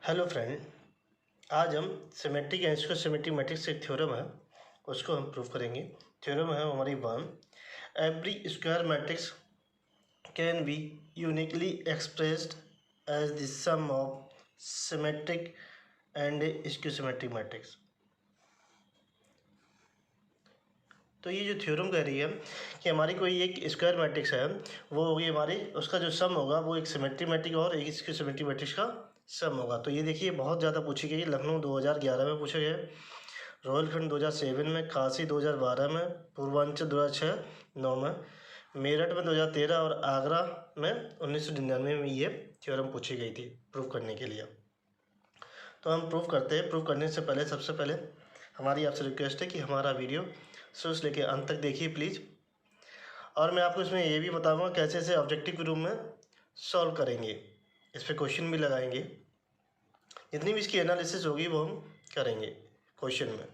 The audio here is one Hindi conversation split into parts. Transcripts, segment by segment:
हेलो फ्रेंड, आज हम सिमेट्रिक एंड इसको सिमेट्रिक मैट्रिक्स एक थ्योरम है उसको हम प्रूव करेंगे। थ्योरम है हमारी one, every square matrix can be uniquely expressed as the sum of symmetric and skew symmetric matrix. तो ये जो थ्योरम कह रही है कि हमारी कोई एक स्क्वायर मैट्रिक्स है, वो होगी हमारी, उसका जो सम होगा वो एक सिमेट्रिक मैट्रिक और एक स्क्यू सिमेट्रिक मैट्रिक्स का सम होगा। तो ये देखिए बहुत ज़्यादा पूछी गई, लखनऊ 2011 में पूछा गया, रोहिलखंड 2007 में, काशी 2012 में, पूर्वांचल 2006-9 में, मेरठ में 2013 और आगरा में 1999 में ये थ्योरम पूछी गई थी प्रूव करने के लिए। तो हम प्रूव करते हैं। प्रूव करने से पहले सबसे पहले हमारी आपसे रिक्वेस्ट है कि हमारा वीडियो शुरू से लेकर अंत तक देखिए प्लीज़। और मैं आपको इसमें ये भी बताऊंगा कैसे से ऑब्जेक्टिव के रूप में सॉल्व करेंगे, इस पर क्वेश्चन भी लगाएंगे। जितनी भी इसकी एनालिसिस होगी वो हम करेंगे क्वेश्चन में।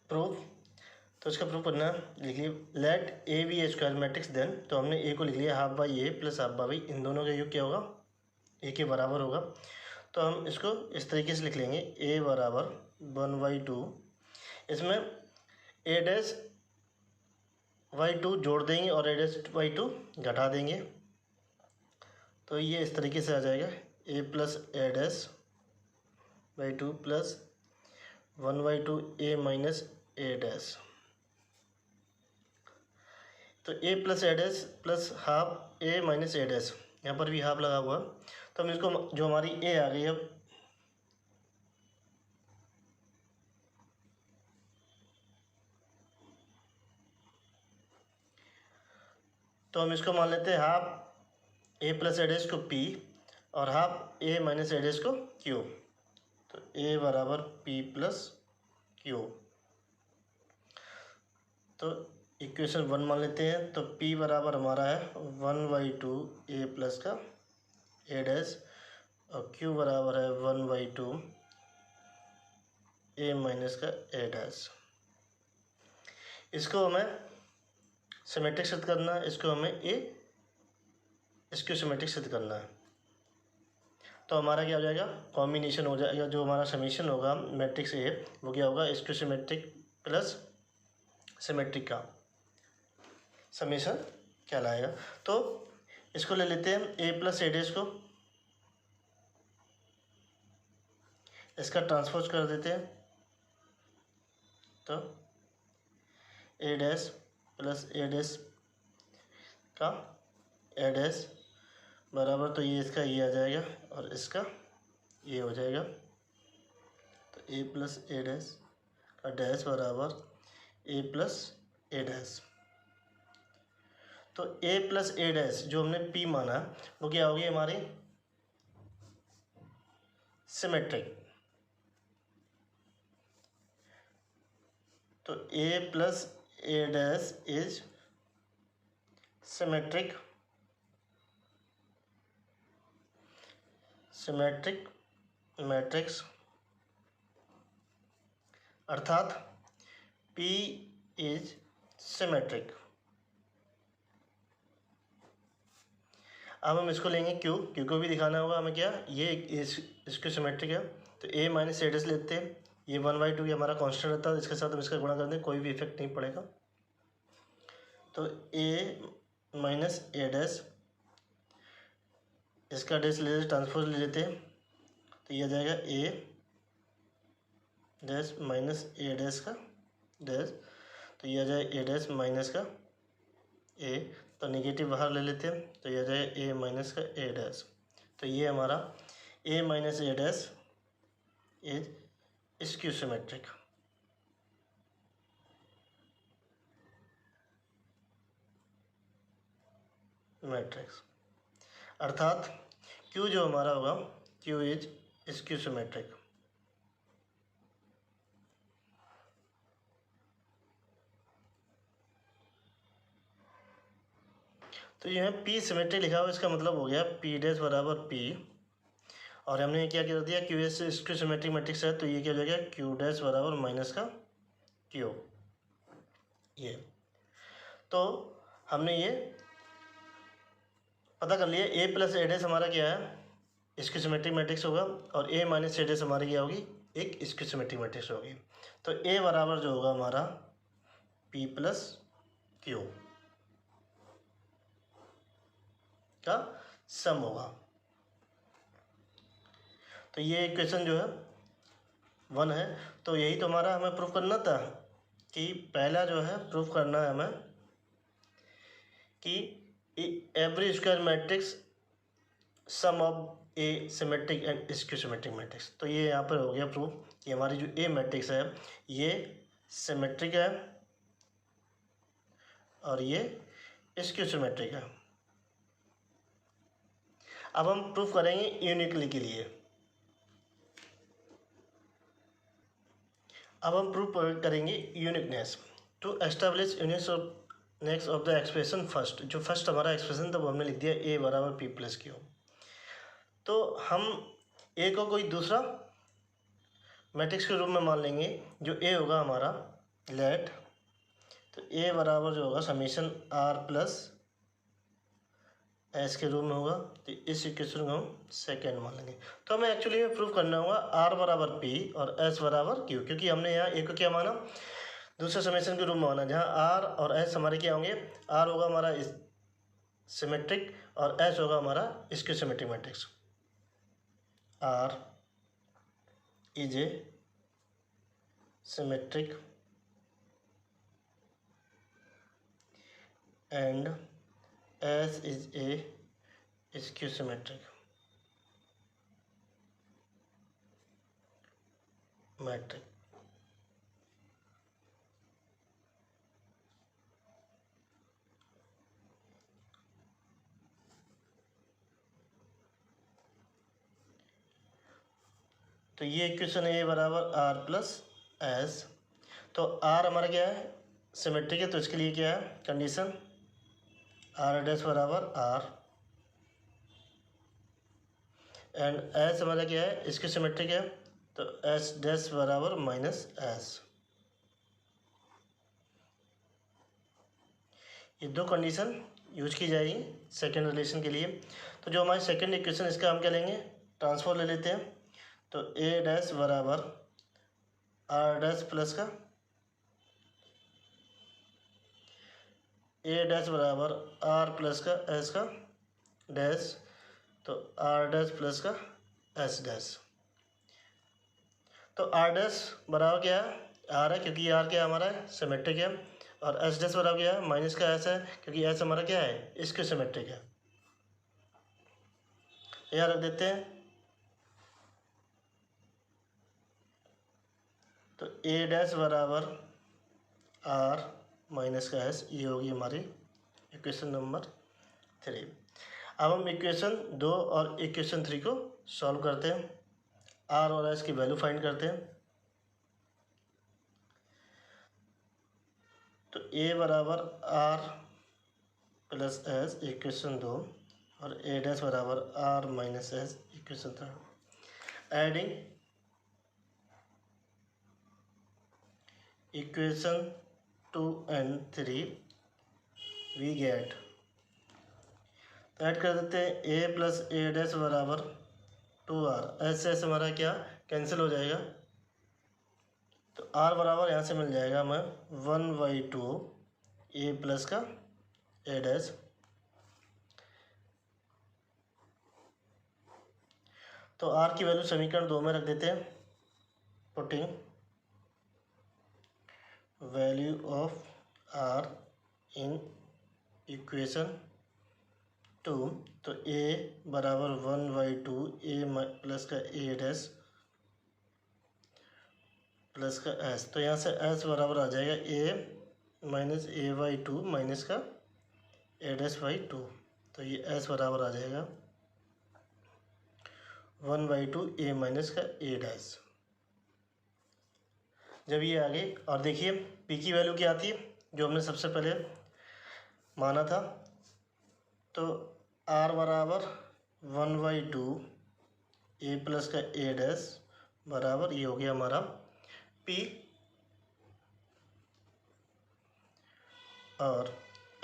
प्रूफ, तो इसका प्रूफ करना लिखिए, let A be a square matrix then. तो हमने ए को लिख लिया half by A plus half by, इन दोनों का योग क्या होगा, ए के बराबर होगा। तो हम इसको इस तरीके से लिख लेंगे, ए बराबर 1/2, इसमें ए डैश बाई 2 जोड़ देंगे और ए डैश बाई 2 घटा देंगे। तो ये इस तरीके से आ जाएगा, A plus A dash by 2 प्लस 1/2 ए माइनस ए डैश। तो A plus A dash plus half A minus A dash, यहाँ पर भी हाफ लगा हुआ। तो हम इसको, जो हमारी ए आ गई है, तो हम इसको मान लेते हैं half A plus A dash को पी और half A minus A dash को क्यू। तो ए बराबर पी प्लस क्यू। तो इक्वेशन 1 मान लेते हैं। तो p बराबर हमारा है 1/2 ए प्लस का ए डैश और q बराबर है 1/2 ए माइनस का ए डैश। इसको हमें सिमेट्रिक सिद्ध करना है, इसको हमें इसको सिमेट्रिक सिद्ध करना है। तो हमारा क्या हो जाएगा, कॉम्बिनेशन हो जाएगा, जो हमारा समीशन होगा मैट्रिक्स ए वो क्या होगा, इसको सिमेट्रिक प्लस सिमेट्रिक का समीशन कहलाएगा। तो इसको ले लेते हैं ए प्लस ए डैश को, इसका ट्रांसपोज कर देते हैं। तो ए डैश प्लस ए डैश का ए डैश बराबर, तो ये इसका ये आ जाएगा और इसका ये हो जाएगा। तो ए प्लस ए डैश का डैश बराबर ए प्लस ए डैश। तो ए प्लस ए डैश जो हमने पी माना वो क्या होगी हमारी सिमेट्रिक। तो A plus A dash is symmetric matrix, अर्थात P इज सिमेट्रिक। अब हम इसको लेंगे क्यू को भी दिखाना होगा हमें, क्या ये इसको सिमेट्रिक है। तो ए माइनस ए डैश लेते हैं, ये 1/2 ये हमारा कांस्टेंट रहता है, इसके साथ हम इसका गुणा कर दें, कोई भी इफेक्ट नहीं पड़ेगा। तो ए माइनस ए डैश, इसका डैश ले लेते, ट्रांसपोज ले लेते हैं। तो ये आ जाएगा ए डैश माइनस ए डैश का डैश। तो ये आ जाए ए डैश माइनस का ए, तो नेगेटिव बाहर ले लेते हैं। तो ये आ जाए ए माइनस का ए डैश। तो ये हमारा A minus A dash is skew symmetric. Matrix, अर्थात क्यू जो हमारा होगा, क्यू इज स्क्यू सिमेट्रिक। तो ये है पी सिमेट्रिक लिखा हुआ, इसका मतलब हो गया पी डैश बराबर पी, और हमने क्या कर दिया, Q S skew symmetric matrix है, तो ये क्या हो जाएगा, क्यू डैश बराबर माइनस का क्यू। ये तो हमने ये पता कर लिए ए प्लस ए डैश हमारा क्या है, इसकी सिमेट्रिक मैट्रिक्स होगा, और ए माइनस ए डैश हमारी क्या होगी, एक इसकी सिमेट्रिक मैट्रिक्स होगी। तो ए बराबर जो होगा हमारा पी प्लस क्यू का सम होगा। तो ये इक्वेशन जो है 1 है। तो यही तो हमारा हमें प्रूफ करना था कि पहला जो है प्रूफ करना है हमें कि every square matrix sum of a symmetric and skew symmetric matrix. तो ये यहाँ पर हो गया प्रूफ कि हमारी जो ए मैट्रिक्स है ये सिमेट्रिक है और ये स्क्यू सिमेट्रिक है। अब हम प्रूफ करेंगे यूनिकली के लिए। अब हम प्रूफ करेंगे uniqueness. To establish uniqueness of the expression first, जो फर्स्ट हमारा एक्सप्रेशन था वो हमने लिख दिया ए बराबर पी प्लस क्यू। तो हम ए को कोई दूसरा मैट्रिक्स के रूप में मान लेंगे, जो ए होगा हमारा लेट, तो ए बराबर जो होगा समीशन आर प्लस एस के रूप में होगा। तो इस इक्वेशन को हम सेकेंड मान लेंगे। तो हमें एक्चुअली में प्रूफ करना होगा आर बराबर पी और एस बराबर क्यू, क्योंकि हमने यहाँ ए को क्या माना, दूसरे समीशन के रूप में माना, जहाँ आर और एस हमारे क्या होंगे, आर होगा हमारा सिमेट्रिक और एस होगा हमारा इसके symmetric matrix. R is a symmetric and S is a skew symmetric metric। तो ये इक्वेशन है ए बराबर आर प्लस एस। तो आर हमारा क्या है, सिमेट्रिक है, तो इसके लिए क्या है कंडीशन, आर डैश बराबर आर एंड एस हमारा क्या है, इसके सिमेट्रिक है, तो एस डैश बराबर माइनस एस। ये दो कंडीशन यूज की जाएगी सेकेंड रिलेशन के लिए। तो जो हमारी सेकेंड इक्वेशन, इसका हम क्या लेंगे, ट्रांसफॉर ले लेते हैं। तो ए डैश बराबर आर डैश प्लस का ए डैश बराबर आर प्लस का एस का डैश, तो आर डैश प्लस का एस डैश। तो आर डैश बराबर क्या है, आर है, क्योंकि आर क्या हमारा है, सिमेट्रिक है, और एस डैश बराबर क्या है, माइनस का एस है, क्योंकि एस हमारा क्या है, इसके सिमेट्रिक है। यहाँ रख देते हैं। तो ए डैश बराबर आर माइनस का एस, ये होगी हमारी इक्वेशन नंबर 3। अब हम इक्वेशन 2 और इक्वेशन 3 को सॉल्व करते हैं, आर और एस की वैल्यू फाइंड करते हैं। तो ए बराबर आर प्लस एस इक्वेशन 2 और ए डैश बराबर R minus S equation 3। Adding equation 2 and 3 we get, तो ऐड कर देते हैं ए प्लस ए डैश बराबर 2r। ऐसे ऐसे हमारा क्या कैंसिल हो जाएगा, तो r बराबर यहाँ से मिल जाएगा हमें 1/2 ए प्लस का ए डैश। तो r की वैल्यू समीकरण 2 में रख देते हैं, putting value of r in equation 2। तो a बराबर 1/2 ए प्लस का ए डैश प्लस का s। तो यहाँ से s बराबर आ जाएगा a माइनस a/2 माइनस का a डैश बाई 2। तो ये s बराबर आ जाएगा 1/2 a माइनस का a डैश। जब ये आगे, और देखिए p की वैल्यू क्या आती है, जो हमने सबसे पहले माना था। तो r बराबर 1/2 ए प्लस का ए डैश बराबर, ये हो गया हमारा p, और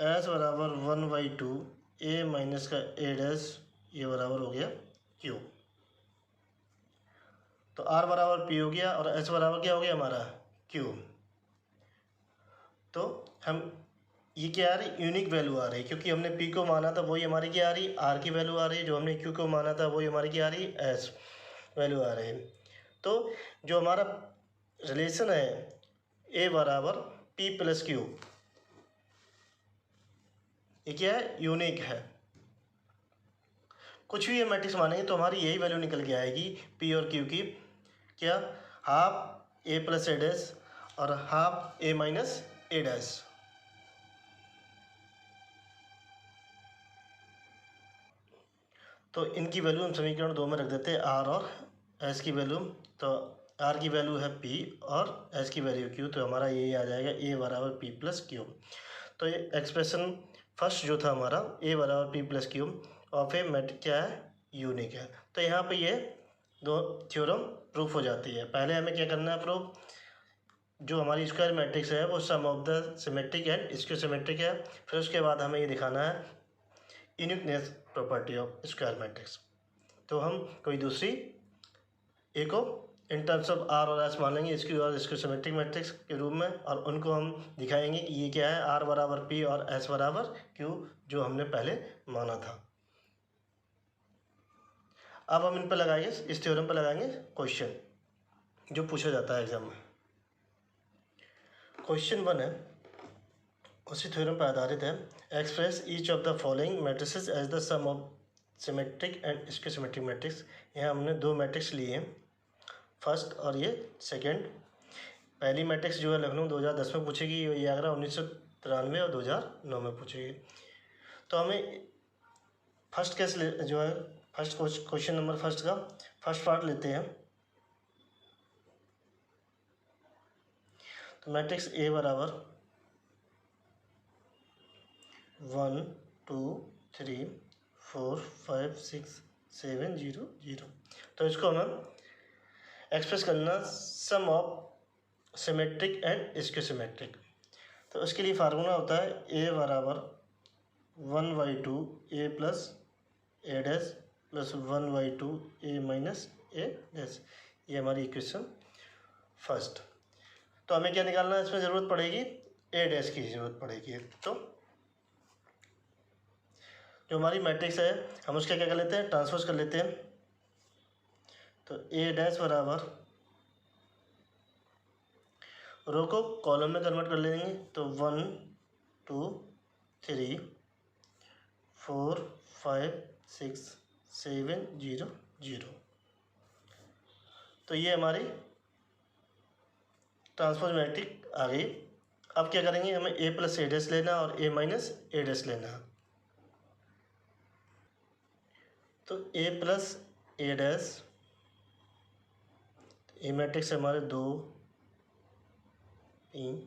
s बराबर 1/2 ए माइनस का ए डैश ये बराबर हो गया क्यू। तो आर बराबर पी हो गया और एस बराबर क्या हो गया हमारा क्यू। तो हम ये क्या आ रही यूनिक वैल्यू आ रही, क्योंकि हमने पी को माना था वही हमारी क्या आ रही आर की वैल्यू आ रही, जो हमने क्यू को माना था वही हमारी क्या आ रही एस वैल्यू आ रही। तो जो हमारा रिलेशन है ए बराबर पी प्लस क्यू, ये क्या है यूनिक है। कुछ भी ये मैट्रिक्स मानेंगे तो हमारी यही वैल्यू निकल के आएगी पी और क्यू की, क्या half A plus A dash और half A minus A dash. तो इनकी वैल्यू हम समीकरण 2 में रख देते हैं, आर और एस की वैल्यू। तो आर की वैल्यू है पी और एस की वैल्यू क्यू, तो हमारा यही आ जाएगा ए बराबर पी प्लस क्यू। तो ये एक्सप्रेशन फर्स्ट जो था हमारा ए बराबर पी प्लस क्यू और फिर मैट्रिक्स क्या है यूनिक है। तो यहाँ पे ये दो थ्योरम प्रूफ हो जाती है। पहले हमें क्या करना है प्रूफ, जो हमारी स्क्वायर मैट्रिक्स है वो sum of the symmetric and square symmetric है। फिर उसके बाद हमें ये दिखाना है uniqueness property of square matrix. तो हम कोई दूसरी ए को इन टर्म्स ऑफ आर और एस मान लेंगे इसकी और इसके सिमेट्रिक मैट्रिक्स के रूप में, और उनको हम दिखाएंगे कि ये क्या है आर बराबर पी और एस बराबर क्यू, जो हमने पहले माना था। अब हम इन पर लगाएंगे, इस थ्योरम पर लगाएंगे क्वेश्चन जो पूछा जाता है एग्जाम में। क्वेश्चन 1 है उसी थ्योरम पर आधारित है। Express each of the following matrices as the sum of symmetric and square symmetric matrix. यहाँ हमने दो मैट्रिक्स लिए हैं, फर्स्ट और ये सेकंड। पहली मैट्रिक्स जो है लखनऊ 2010 में पूछेगी, ये आगरा 1993 और 2009 में पूछेगी। तो हमें फर्स्ट केस जो है फर्स्ट क्वेश्चन नंबर फर्स्ट का फर्स्ट पार्ट लेते हैं। तो मैट्रिक्स ए बराबर 1 2 3 4 5 6 7 0 0। तो इसको हमें एक्सप्रेस करना sum of symmetric and square symmetric. तो उसके लिए फार्मूला होता है ए बराबर 1/2 A plus A dash plus 1/2 A minus A dash. ये हमारी इक्वेशन फर्स्ट। तो हमें क्या निकालना है, इसमें ज़रूरत पड़ेगी ए डैश की ज़रूरत पड़ेगी। तो जो हमारी मैट्रिक्स है हम उसका क्या कर लेते हैं ट्रांसपोज कर लेते हैं। तो ए डैश बराबर रो को कॉलम में कन्वर्ट कर लेंगे। तो 1 2 3 4 5 6 7 0 0। तो ये हमारी ट्रांसपोज मैट्रिक्स आ गई। अब क्या करेंगे, हमें ए प्लस ए डैश लेना और ए माइनस ए डैश लेना। तो A plus A dash, A matrix हमारे 2 3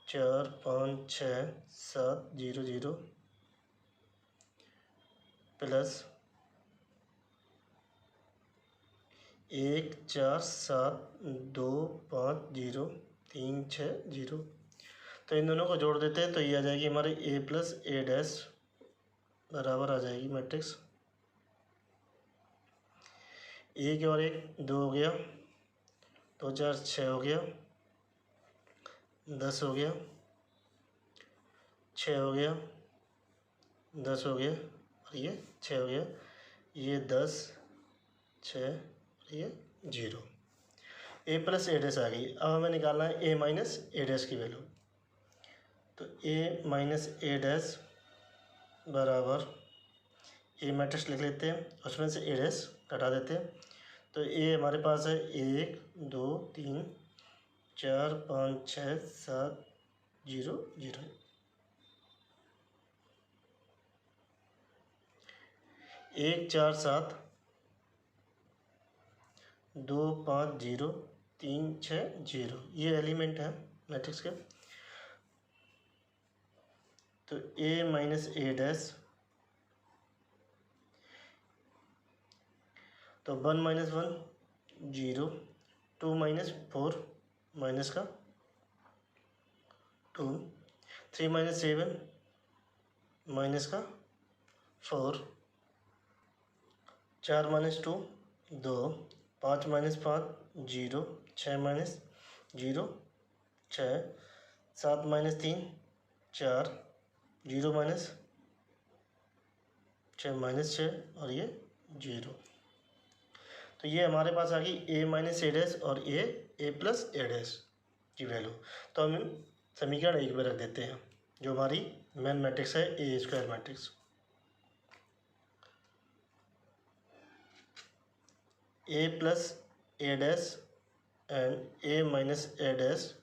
4 5 6 7 0 0 प्लस 1 4 7 2 5 0 3 6 0। तो इन दोनों को जोड़ देते हैं तो ये आ जाएगी हमारे ए प्लस ए डैश बराबर आ जाएगी मैट्रिक्स एक और एक 2 हो गया, 2 4 6 हो गया, 10 हो गया, 6 हो गया, 10 हो गया और ये 6 हो गया, ये 10 6 और ये 0। ए प्लस ए डैश आ गई। अब हमें निकालना है ए माइनस ए डैश की वैल्यू। तो ए माइनस ए डैश बराबर ए मैट्रिक्स लिख लेते हैं, उसमें से ए डैश हटा देते हैं। तो ए हमारे पास है 1 2 3 4 5 6 7 0 0। 1 4 7 2 5 0 3 6 0 ये एलिमेंट है मैट्रिक्स के। तो ए माइनस ए डैश, तो 1 माइनस 1 0, 2 माइनस 4 माइनस का 2, 3 माइनस 7 माइनस का 4, 4 minus 2 2, 5 minus 5 0, 6 minus 0 6, 7 minus 3 4, 0 minus 6 minus 6 और ये 0। तो ये हमारे पास आ गई ए माइनस ए डैश और ए प्लस ए डैश की वैल्यू। तो हम समीकरण 1 में रख देते हैं, जो हमारी मेन मैट्रिक्स है A square matrix. A plus A dash and A minus A dash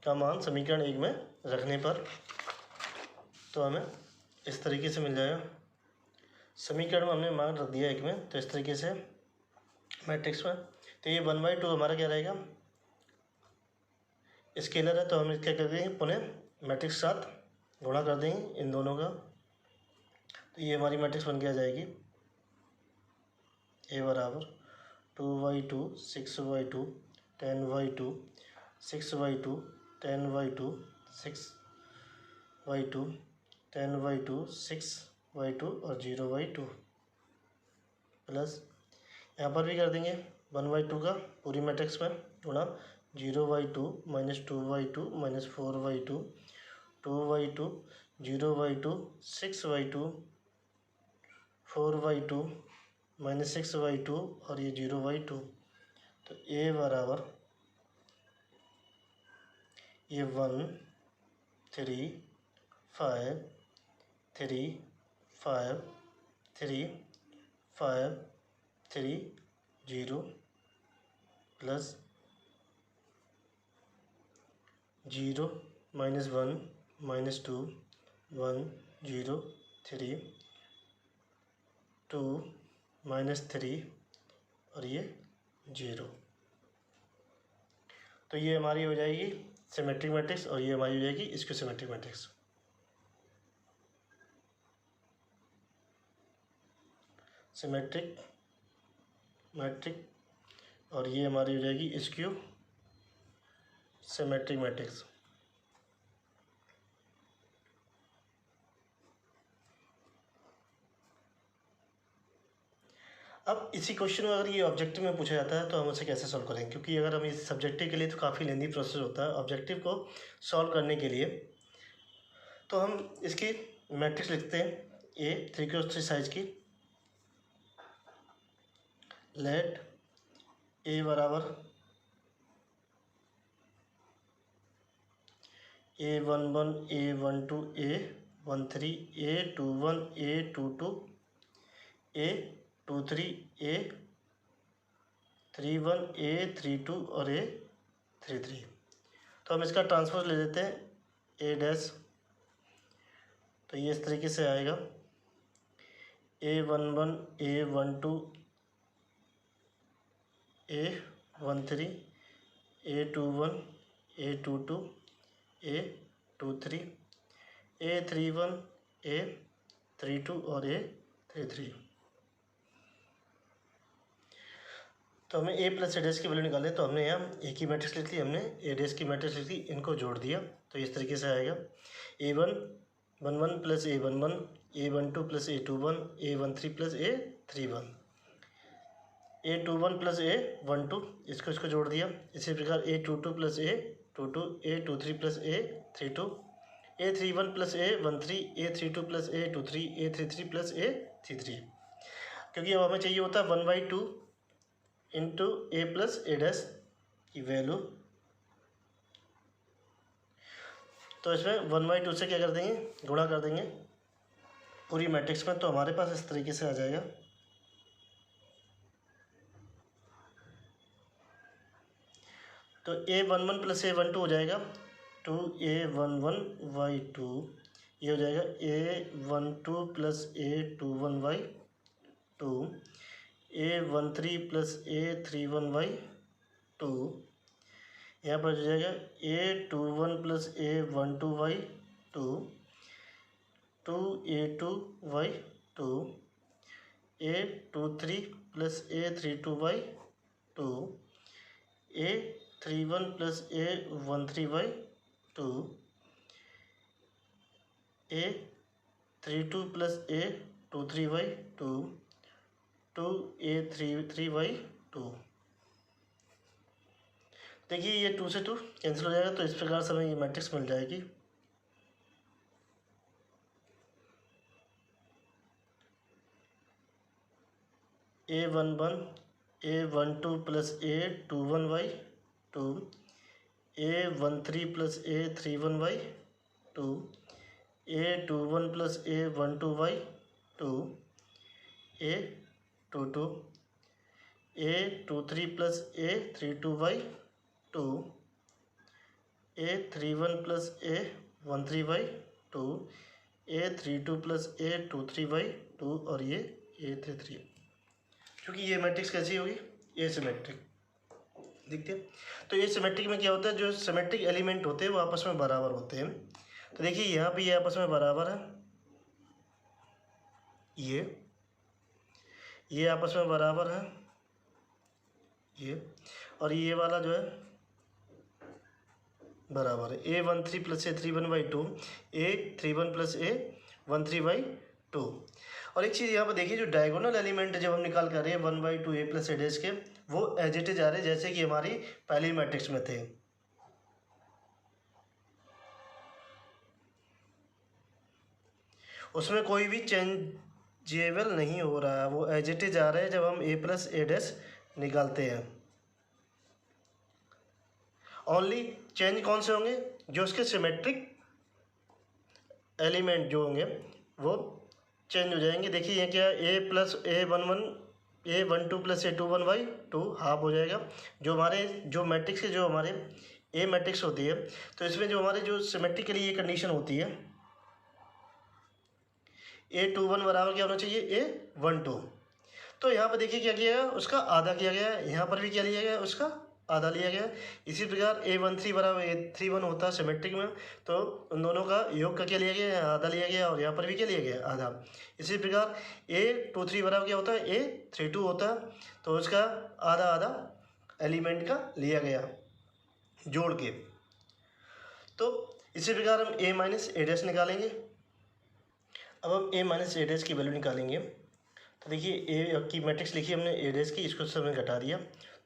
का मान समीकरण 1 में रखने पर तो हमें इस तरीके से मिल जाएगा। समीकरण में हमने मान रख दिया 1 में, तो इस तरीके से मैट्रिक्स में तो ये 1/2 हमारा क्या रहेगा, स्केलर है, तो हम क्या कर देंगे पुनः मैट्रिक्स के साथ गुणा कर देंगे इन दोनों का। तो ये हमारी मैट्रिक्स बन के आ जाएगी ए बराबर 2/2 6/2 10/2 6/2 10/2 6/2 10/2 6/2 और 0/2 प्लस यहाँ पर भी कर देंगे 1/2 का पूरी मैट्रिक्स में गुणा 0/2 माइनस 2/2 माइनस 4/2 2/2 0/2 6/2 4/2 माइनस 6/2 और ये 0/2। तो ए बराबर ये 1 3 5 3 5 3 5 3 0 प्लस 0 माइनस 1 माइनस 2 1 0 3 2 माइनस 3 और ये 0। तो ये हमारी हो जाएगी सिमेट्रिक मैट्रिक्स और ये हमारी हो जाएगी इसकी सिमेट्रिक मैट्रिक्स। सिमेट्रिक मैट्रिक और ये हमारी हो जाएगी स्क्यू सिमेट्रिक मैट्रिक्स। अब इसी क्वेश्चन में अगर ये ऑब्जेक्टिव में पूछा जाता है तो हम उसे कैसे सॉल्व करेंगे, क्योंकि अगर हम इस सब्जेक्टिव के लिए तो काफ़ी लेंदी प्रोसेस होता है। ऑब्जेक्टिव को सॉल्व करने के लिए तो हम इसकी मैट्रिक्स लिखते हैं ए 3x3 साइज की। लेट ए बराबर A11 A12 A13 A21 A22 A23 A31 A32 और A33। तो हम इसका ट्रांसपोज ले लेते हैं ए डैश। तो ये इस तरीके से आएगा A11 A12 A13 A21 A22 A23 A31 A32 और A33। तो हमें ए प्लस ए डैश की वैल्यू निकाले, तो हमने यहाँ ए की मैट्रिक्स लिख ली, हमने ए डैश की मैट्रिक्स लिख ली, इनको जोड़ दिया तो इस तरीके से आएगा A11 plus A11 A12 plus A21 A13 plus A31 A21 plus A12 इसको जोड़ दिया। इसी प्रकार A22 plus A22 A23 plus A32 A31 plus A13 A32 plus A23 A33 plus A33। क्योंकि अब हमें चाहिए होता है 1/2 into A plus A dash की वैल्यू, तो इसमें 1/2 से क्या कर देंगे गुणा कर देंगे पूरी मैट्रिक्स में। तो हमारे पास इस तरीके से आ जाएगा तो A11 प्लस A12 हो जाएगा 2A11/2। ये हो जाएगा A12 plus A21/2 A13 plus A31/2। यहाँ पर हो जाएगा A21 plus A12/2 2A2/2 A23 plus A32/2, A31 plus A13/2, A32 plus A23/2, 2A33/2। देखिए ये 2 से 2 कैंसिल हो जाएगा, तो इस प्रकार से हमें ये मैट्रिक्स मिल जाएगी। A11 A12 plus A21/2, A13 plus A31/2, A21 plus A12/2, A22, A23 plus A32/2, A31 plus A13/2, A32 plus A23/2 और ये A33। क्योंकि ये मैट्रिक्स कैसी होगी, एसिमेट्रिक दिखते हैं। तो एसिमेट्रिक में क्या होता है, जो सिमेट्रिक एलिमेंट होते हैं वो आपस में बराबर होते हैं। तो देखिए यहाँ पे ये आपस में बराबर है, ये आपस में बराबर है, ये और ये वाला जो है बराबर है। A13 plus A31/2, A31 plus A13/2। और एक चीज़ यहाँ पर देखिए, जो डायगोनल एलिमेंट जब हम निकाल कर रहे हैं 1/2 A प्लस A डैश के, वो एज इट इज आ रहे हैं जैसे कि हमारी पहली मैट्रिक्स में थे। उसमें कोई भी चेंजेबल नहीं हो रहा है, वो एज इट इज आ रहे हैं जब हम A प्लस A डैश निकालते हैं। ओनली चेंज कौन से होंगे, जो उसके सिमेट्रिक एलिमेंट जो होंगे वो चेंज हो जाएंगे। देखिए ये क्या है, A12 प्लस A21/2 हाफ हो जाएगा। जो हमारे जो मैट्रिक्स के जो हमारे ए मैट्रिक्स होती है, तो इसमें जो हमारे जो सिमेट्रिक के लिए ये कंडीशन होती है, A21 बराबर क्या होना चाहिए, A12। तो यहाँ पर देखिए क्या किया गया, उसका आधा किया गया है। यहाँ पर भी क्या लिया गया, उसका आधा लिया गया। इसी प्रकार A13 बराबर A31 होता है सिमेट्रिक में, तो उन दोनों का योग का क्या लिया गया, आधा लिया गया, और यहाँ पर भी क्या लिया गया, आधा। इसी प्रकार A23 बराबर क्या होता है, A32 होता है, तो उसका आधा आधा एलिमेंट का लिया गया जोड़ के। तो इसी प्रकार हम A माइनस A डैश निकालेंगे। अब हम A माइनस A डैश की वैल्यू निकालेंगे। तो देखिए ए की मैट्रिक्स लिखी हमने A डैश की, इसको सब में घटा दिया,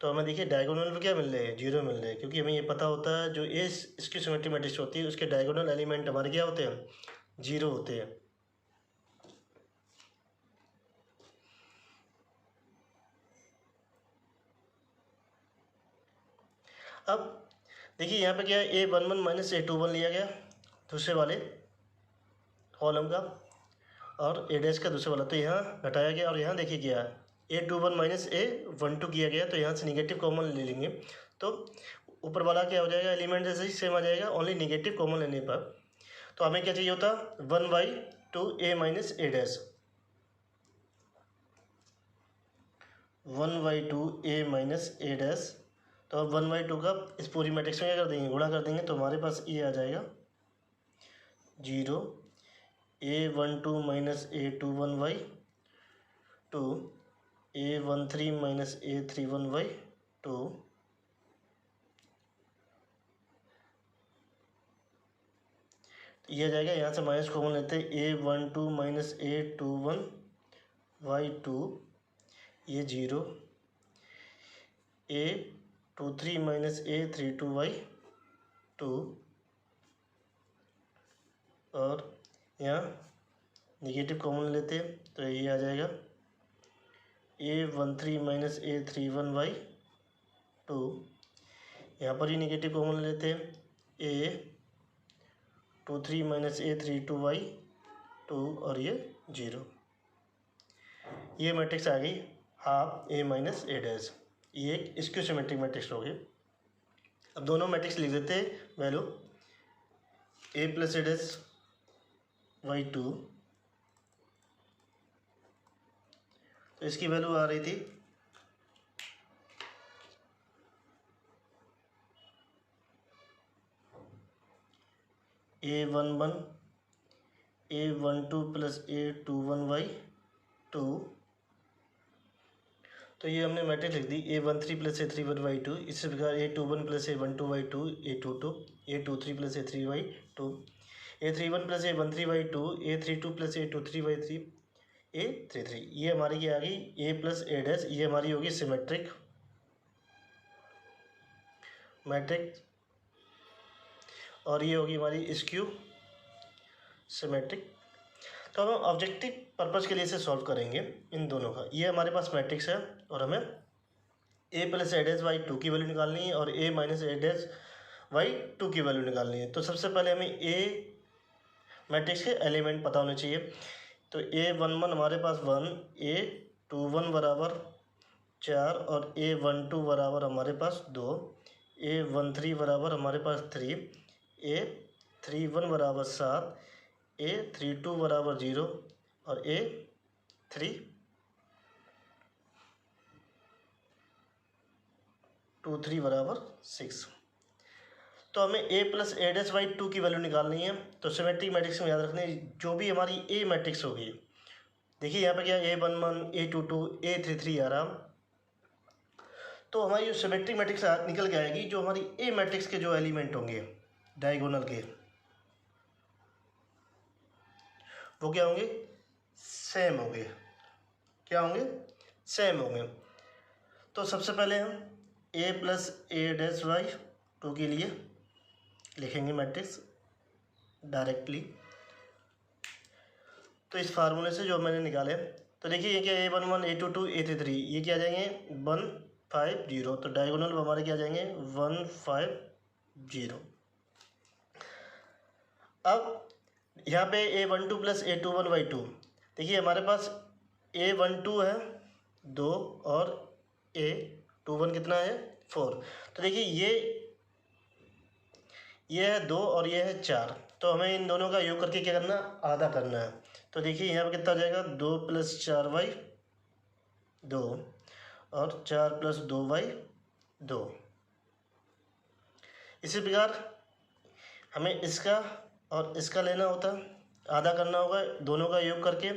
तो हमें देखिए डायगोनल पे क्या मिल रहे हैं, 0 मिल रहे हैं। क्योंकि हमें ये पता होता है जो इसकी सिमेट्रिक मैट्रिक्स होती है उसके डायगोनल एलिमेंट हमारे क्या होते हैं, 0 होते हैं। अब देखिए यहाँ पे क्या है, A11 माइनस A21 लिया गया दूसरे वाले कॉलम का, और A डैश का दूसरे वाला, तो यहाँ घटाया गया। और यहाँ देखिए क्या है, A21 माइनस A12 किया गया, तो यहाँ से निगेटिव कॉमन ले लेंगे, तो ऊपर वाला क्या हो जाएगा, एलिमेंट जैसे ही सेम आ जाएगा, ओनली निगेटिव कॉमन लेने पर। तो हमें क्या चाहिए होता, 1/2 A minus A dash, 1/2 A minus A dash. तो अब 1/2 का इस पूरी मैट्रिक्स में क्या कर देंगे, गुणा कर देंगे, तो हमारे पास ये आ जाएगा 0, A12 minus A21/2, A13 minus A31/2, ये आ जाएगा। यहाँ से माइनस कॉमन लेते हैं, A12 माइनस A21/2, ये 0, A23 माइनस A32/2, और यहाँ निगेटिव कॉमन लेते हैं, तो ये आ जाएगा A13 माइनस A31/2। यहाँ पर ही निगेटिव कॉमन लेते हैं, A23 माइनस A32/2, और ये 0। ये मैट्रिक्स आ गई half A minus A dash. ये एक स्क्यू सिमेट्रिक मैट्रिक्स हो गई। अब दोनों मैट्रिक्स लिख देते हैं value, A plus A dash by 2, तो इसकी वैल्यू आ रही थी A11 A12 प्लस A21/2, तो ये हमने मैट्रिक्स लिख दी A13 प्लस A31 बाई 2, इसी प्रकार A21 plus A12 by 2, A22, A23 plus A3 by 2, A31 plus A13 by 2, A32 plus A23 by 3, A33। ये हमारी क्या आ गई A प्लस A डैश, ये हमारी होगी सिमेट्रिक मैट्रिक्स, और ये होगी हमारी स्क्यू सिमेट्रिक। तो हम ऑब्जेक्टिव पर्पज़ के लिए इसे सॉल्व करेंगे इन दोनों का। ये हमारे पास मैट्रिक्स है और हमें A plus A dash by 2 की वैल्यू निकालनी है और A minus A dash by 2 की वैल्यू निकालनी है। तो सबसे पहले हमें A मैट्रिक्स के एलिमेंट पता होने चाहिए। तो A11 हमारे पास 1, A21 बराबर 4 और A12 बराबर हमारे पास 2, A13 बराबर हमारे पास 3, A31 बराबर 7, A32 बराबर 0 और A23 बराबर 6। तो हमें A plus A dash by 2 की वैल्यू निकालनी है। तो सिमेट्रिक मैट्रिक्स में याद रखना है जो भी हमारी A मैट्रिक्स होगी, देखिए यहाँ पे क्या A11, A22, A33 आ रहा, तो हमारी जो सिमेट्रिक मैट्रिक्स निकल के आएगी जो हमारी A मैट्रिक्स के जो एलिमेंट होंगे डायगोनल के, वो क्या होंगे, सेम होंगे। क्या होंगे, सेम होंगे। तो सबसे पहले हम A plus A dash by 2 के लिए लिखेंगे मैट्रिक्स डायरेक्टली। तो इस फार्मूले से जो मैंने निकाले, तो देखिए ये क्या A11, A22, A33, ये क्या आ जाएंगे 1 5 0। तो डायगोनल हमारे क्या आ जाएंगे 1 5 0। अब यहाँ पे A12 प्लस A21 बाई 2, देखिए हमारे पास A12 है 2 और A21 कितना है 4। तो देखिए ये है 2 और ये है 4, तो हमें इन दोनों का योग करके क्या करना, आधा करना है। तो देखिए यहाँ पे कितना आ जाएगा 2 प्लस 4 बाई 2 और 4 प्लस 2 बाई 2। इसी प्रकार हमें इसका और इसका लेना होता, आधा करना होगा दोनों का योग करके।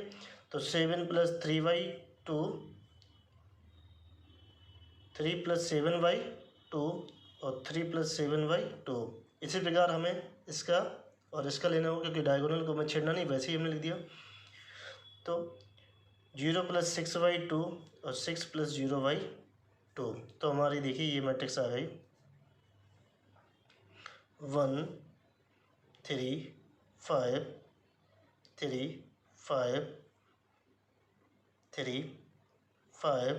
तो 7 प्लस 3 बाई 2, 3 प्लस 7 बाई 2 और 3 प्लस 7 बाई 2। इसी प्रकार हमें इसका और इसका लेना होगा, क्योंकि डायगोनल को मैं छेड़ना नहीं, वैसे ही हमने लिख दिया। तो 0 प्लस 6 बाई 2 और 6 प्लस 0 बाई 2। तो हमारी देखिए ये मैट्रिक्स आ गई 1 3 5 3 5 3 5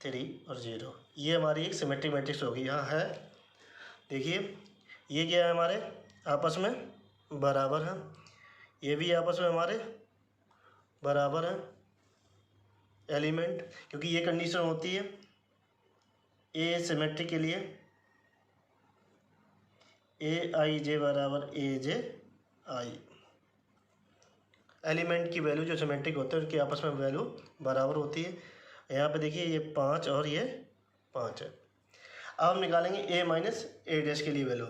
3 और 0। ये हमारी एक सिमेट्रिक मैट्रिक्स होगी। यहाँ है देखिए ये क्या है, हमारे आपस में बराबर है, ये भी आपस में हमारे बराबर है एलिमेंट, क्योंकि ये कंडीशन होती है ए सिमेट्रिक के लिए AIJ बराबर AJ I। एलिमेंट की वैल्यू जो सिमेट्रिक होते हैं उनकी आपस में वैल्यू बराबर होती है। यहाँ पे देखिए ये 5 और ये 5 है। अब हम निकालेंगे A माइनस A डैश के लिए वैल्यू।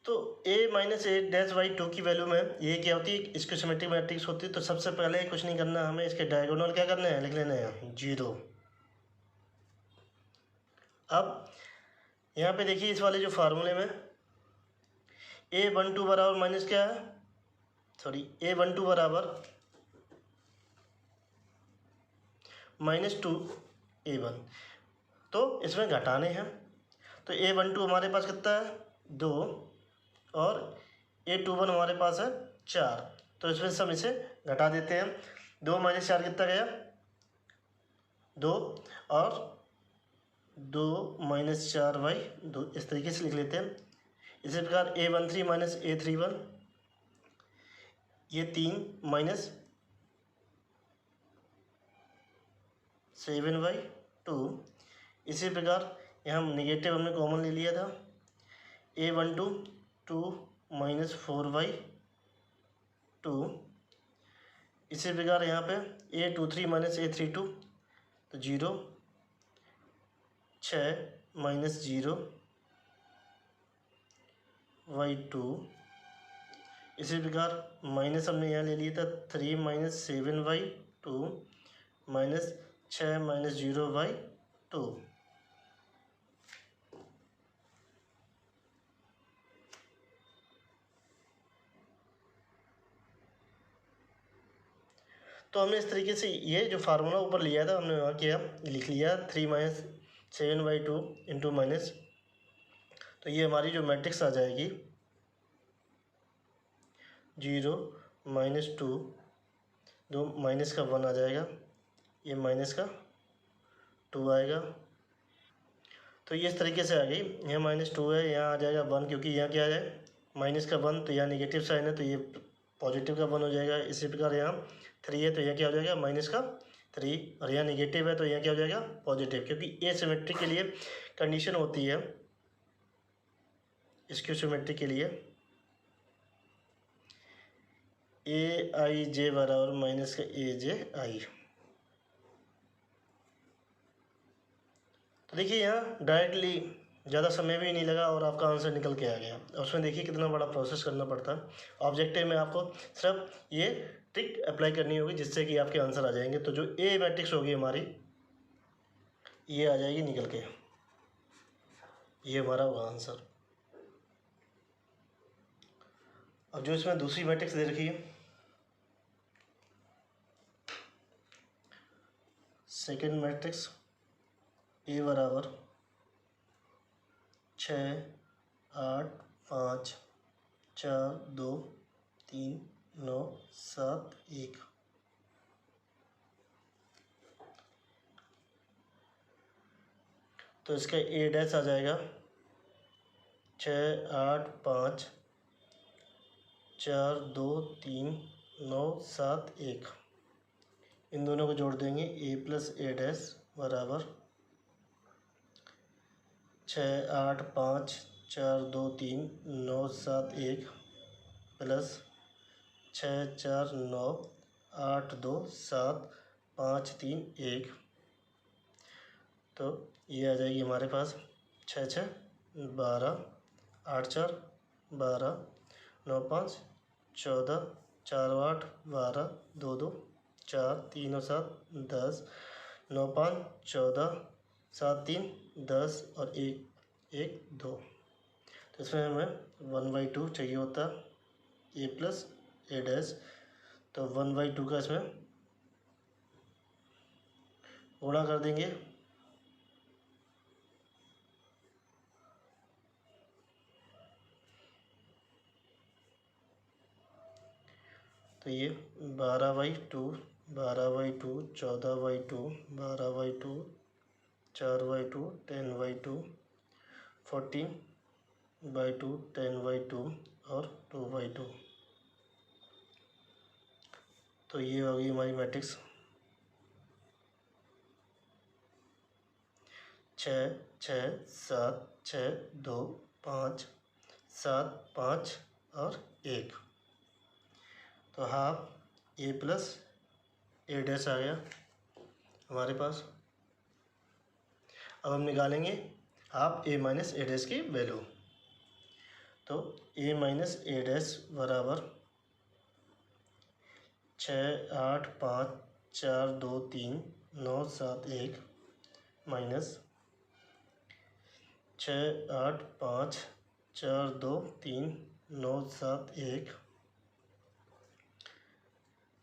तो A minus A dash by 2 की वैल्यू में ये क्या होती है, इसकी सिमेट्रिक मैट्रिक्स होती है। तो सबसे पहले कुछ नहीं करना, हमें इसके डायगोनल क्या करना है, लिख लेना है 0। अब यहाँ पे देखिए इस वाले जो फार्मूले में A12 बराबर माइनस क्या है, सॉरी A12 बराबर -2A1। तो इसमें घटाने हैं, तो A12 हमारे पास कितना है 2 और A21 हमारे पास है 4। तो इसमें सब इसे घटा देते हैं। 2 माइनस 4 कितना गया 2 और 2 माइनस 4 बाई 2, इस तरीके से लिख लेते हैं। इसी प्रकार A13 माइनस A31, ये 3 माइनस 7 बाई 2। इसी प्रकार यहाँ हम निगेटिव हमने कॉमन ले लिया था, A12 2 माइनस 4 बाई 2। इसी प्रकार यहाँ पे A23 माइनस A32, तो 0 6 माइनस 0 बाई 2। इसी प्रकार माइनस हमने यहाँ ले लिया था 3 माइनस 7/2 माइनस 6 माइनस 0/2। तो हमने इस तरीके से ये जो फार्मूला ऊपर लिया था हमने वहाँ किया, लिख लिया 3 माइनस 7/2 इंटू माइनस, तो ये हमारी जो मैट्रिक्स आ जाएगी 0 माइनस 2, दो माइनस का 1 आ जाएगा, ये माइनस का 2 आएगा। तो ये इस तरीके से आ गई, यहाँ -2 है, यहाँ आ जाएगा 1, क्योंकि यहाँ क्या है माइनस का 1, तो यहाँ नेगेटिव साइन है तो ये पॉजिटिव का 1 हो जाएगा। इसी प्रकार यहाँ 3 है तो यहाँ क्या हो जाएगा माइनस का 3, और यहाँ नेगेटिव है तो यहाँ क्या हो जाएगा पॉजिटिव, क्योंकि एसिमेट्रिक के लिए कंडीशन होती है, स्क्यू सिमेट्रिक के लिए AIJ बराबर माइनस का AJI। तो देखिए यहाँ डायरेक्टली ज़्यादा समय भी नहीं लगा और आपका आंसर निकल के आ गया। और उसमें देखिए कितना बड़ा प्रोसेस करना पड़ता है। ऑब्जेक्टिव में आपको सिर्फ ये ट्रिक अप्लाई करनी होगी जिससे कि आपके आंसर आ जाएंगे। तो जो ए मैट्रिक्स होगी हमारी ये आ जाएगी निकल के, ये हमारा होगा आंसर। अब जो इसमें दूसरी मैट्रिक्स दे रखी है, सेकेंड मैट्रिक्स ए बराबर 6 8 5 4 2 3 9 7 1। तो इसका ए डैश आ जाएगा 6 8 5 4 2 3 9 7 1। इन दोनों को जोड़ देंगे, ए प्लस ए डैश बराबर 6 8 5 4 2 3 9 7 1 प्लस 6 4 9 8 2 7 5 3 1। तो ये आ जाएगी हमारे पास 6 6 12 8 4 12 9 5 14 4 8 12 2 2 4 3 7 10 9 5 14 7 3 10 और 1 1 2। तो इसमें हमें 1/2 चाहिए होता ए प्लस ए डैश, तो 1/2 का इसमें गुणा कर देंगे। तो ये 12/2 12/2 14/2 12/2 4/2 10/2 14/2 10/2 और 2/2। तो ये होगी हमारी मैट्रिक्स 6 6 7 6 2 5 7 5 और 1। तो half A plus A dash आ गया हमारे पास। अब हम निकालेंगे half A minus A dash की वैल्यू। तो ए माइनस ए डैश बराबर 6 8 5 4 2 3 9 7 1 माइनस 6 8 5 4 2 3 9 7 1।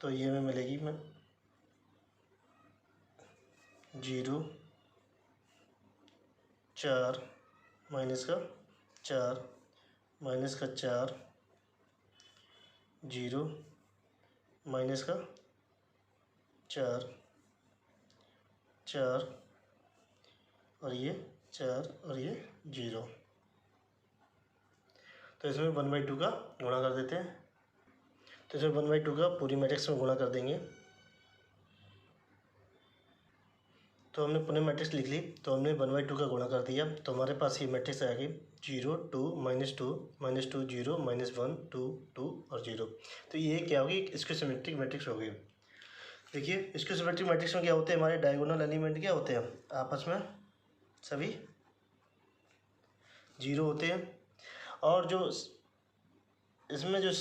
तो ये में मिलेगी मैं 0 4 माइनस का 4 माइनस का 4 0 माइनस का 4 4 और ये 4 और ये 0। तो इसमें 1/2 का गुणा कर देते हैं। तो इसमें 1/2 का पूरी मैट्रिक्स में गुणा कर देंगे। तो हमने पूरी मैट्रिक्स लिख ली, तो हमने 1/2 का गुणा कर दिया, तो हमारे पास ये मैट्रिक्स आ गई 0 2 -2 -2 0 -1 2 2 और 0। तो ये क्या होगी, इसकी सिमेट्रिक मैट्रिक्स हो गई। देखिए इसकी सिमेट्रिक मैट्रिक्स में क्या होते हैं, हमारे डायगोनल एलिमेंट क्या होते हैं, आपस में सभी 0 होते हैं। और जो इसमें जो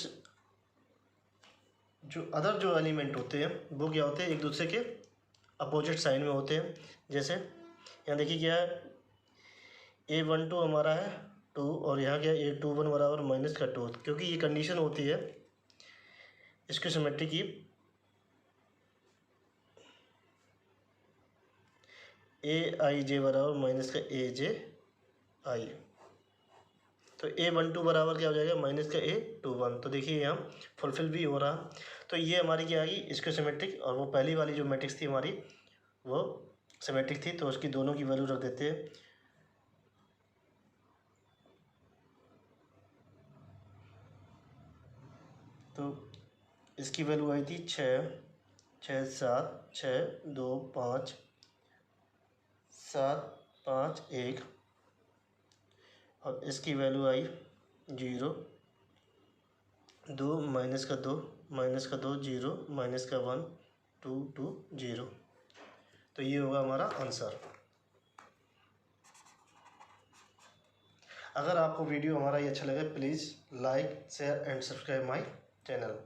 जो अदर जो एलिमेंट होते हैं वो क्या होते हैं, एक दूसरे के अपोजिट साइन में होते हैं। जैसे यहाँ देखिए क्या है, A12 हमारा है 2 और यहाँ क्या है A21 बराबर माइनस का 2, क्योंकि ये कंडीशन होती है इसकी सिमेट्री की। AIJ बराबर माइनस का AJI, तो A12 बराबर क्या हो जाएगा माइनस का A21। तो देखिए यहाँ फुलफिल भी हो रहा। तो ये हमारी क्या आएगी इसको सिमेट्रिक, और वो पहली वाली जो मैट्रिक्स थी हमारी वो सिमेट्रिक थी, तो उसकी दोनों की वैल्यू रख देते हैं। तो इसकी वैल्यू आई थी 6 6 7 6 2 5 7 5 1, और इसकी वैल्यू आई 0 2 माइनस का 2 0 माइनस का 1 2 2 0। तो ये होगा हमारा आंसर। अगर आपको वीडियो हमारा ये अच्छा लगे please like share and subscribe my channel.